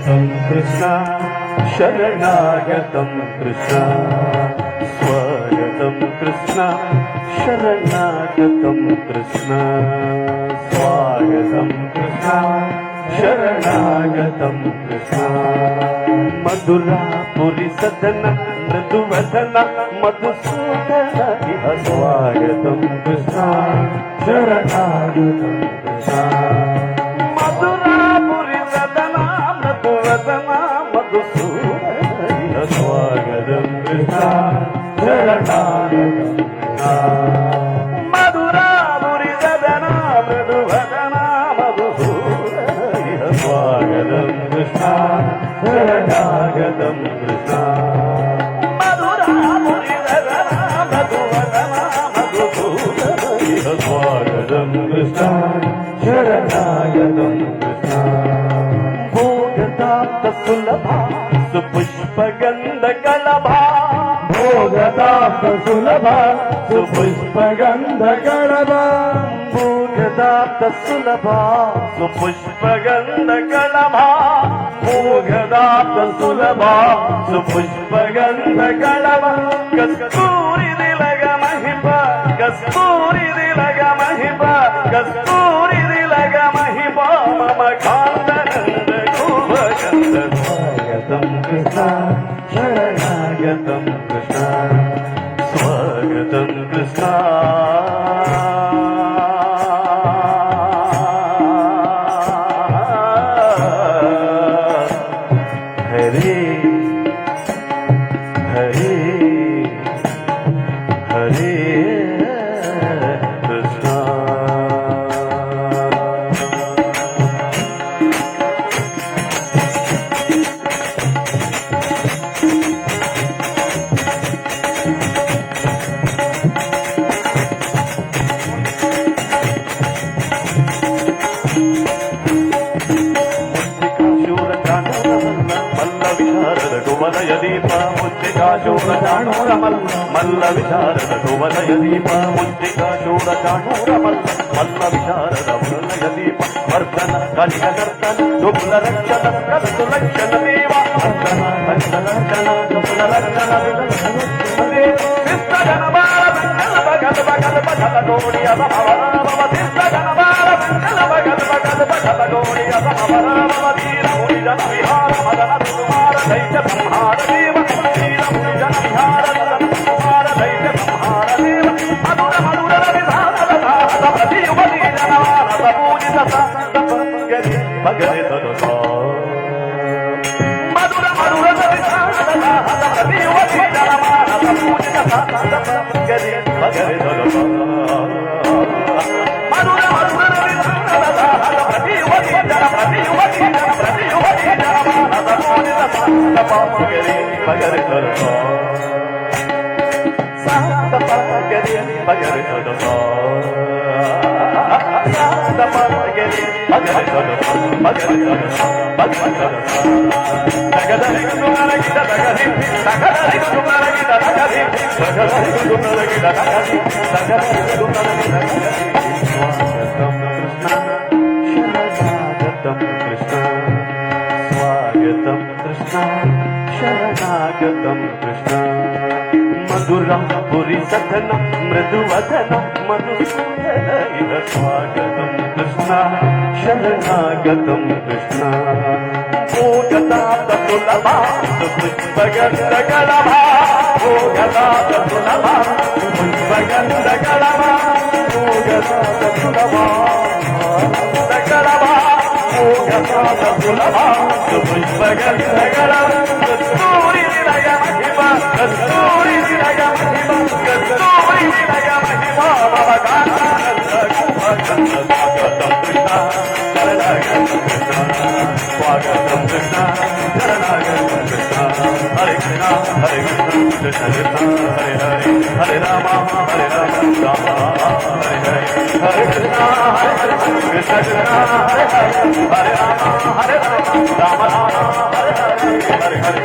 स्वागतं कृष्ण शरणागतं कृष्ण स्वागतं कृष्ण शरणागतं कृष्ण स्वागतं कृष्ण शरणागतं कृष्ण मधुरापुरी सदन मृदुवदन मधुसूदन इह स्वागतं कृष्ण शरणागतं कृष्ण मधुरापुरी सदन मृदुवदन मधुसूदन इह स्वागतं कृष्ण शरणागतं कृष्ण मधुरापुरी सदन मृदुवदन स्वागतं कृष्ण शरणागतं कृष्ण मधुरापुरी सदन मधुवदन मधुसूदन इह स्वागतं कृष्ण शरणागतं कृष्ण भोगदाप्त सुलभा सुपुष्पगन्धकलभा भोगदाप्त सुलभा सुपुष्पगन्धकलभा भोगदाप्त सुलभा सुपुष्पगन्धकलभा भोगदाप्त सुलभा सुपुष्पगन्धकलभा कस्तूरी तिलक महिप कस्तूरी तिलक महिप कस्तूरी तिलक महिप मम कान्तनन्द खूबगन्ध स्वागतं कृष्ण शरणागतं कृष्ण स्वागतं कृष्ण हरे हरे हरे कृष्ण मल्ल दीप मुद्रिका शूरचाणूरमल मल्ल विशारद कुवलय दीप मुद्रिका शूरचाणूरमल मल्ल विशारद वलय दीप वर्धन कलिक नर्तन दुग्ल रक्षण कस्तु लक्षण देव अर्चन रक्षण दुग्ल रक्षण कृष्ण जन बाल बगल बगल बगल गोड़ी अभवर भव कृष्ण जन बाल बगल बगल बगल गोड़ी अभवर भव वीर मुनि जन विहार मदन कुमार दैत्य संहार देव वीर मुनि जन विहार मदन कुमार दैत्य संहार देव मधुर मधुर विधान प्रति युवती जनवान पूजित गरे भगरे तदसा मधुर मधुर विधान प्रति युवती जनवान पूजित गरे भगरे तदसा मधुर मधुर विधान प्रति युवती जनवान पगरे पगरे तदसा पगरे पगरे तदसा पगरे पगरे तदसा पगरे तदसा पगरे तदसा तगदरि कुमार गीता तगदरि तगदरि कुमार गीता तगदरि तगदरि कुमार गीता तगदरि तगदरि कुमार गीता तगदरि स्वागतं कृष्ण स्वागतं कृष्ण शरणागतं कृष्ण मधुरापुरी सदन मृदुवदन मधुसूदन इह स्वागतं कृष्ण शरणागतं कृष्ण भोगदाप्त सुलभा सुपुष्पगन्धकलभा भोगदाप्त सुलभा सुपुष्पगन्धकलभा भोगदाप्त सुलभा कलभा भोगदाप्त सुलभा सुपुष्पगन्धकलभा कस्तूरी तिलक महिप कस्तूरी तिलक महिप कस्तूरी तिलक महिप मम कान्तनन्द खूबगन्ध स्वागतं कृष्ण शरणागतं कृष्ण स्वागतं कृष्ण शरणागतं कृष्ण हरे कृष्ण कृष्ण कृष्ण हरे हरे हरे राम राम हरे हरे हरे कृष्ण कृष्ण कृष्ण हरे हरे हरे राम राम हरे हरे हरे हरे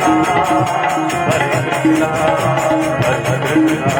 हरे कृष्ण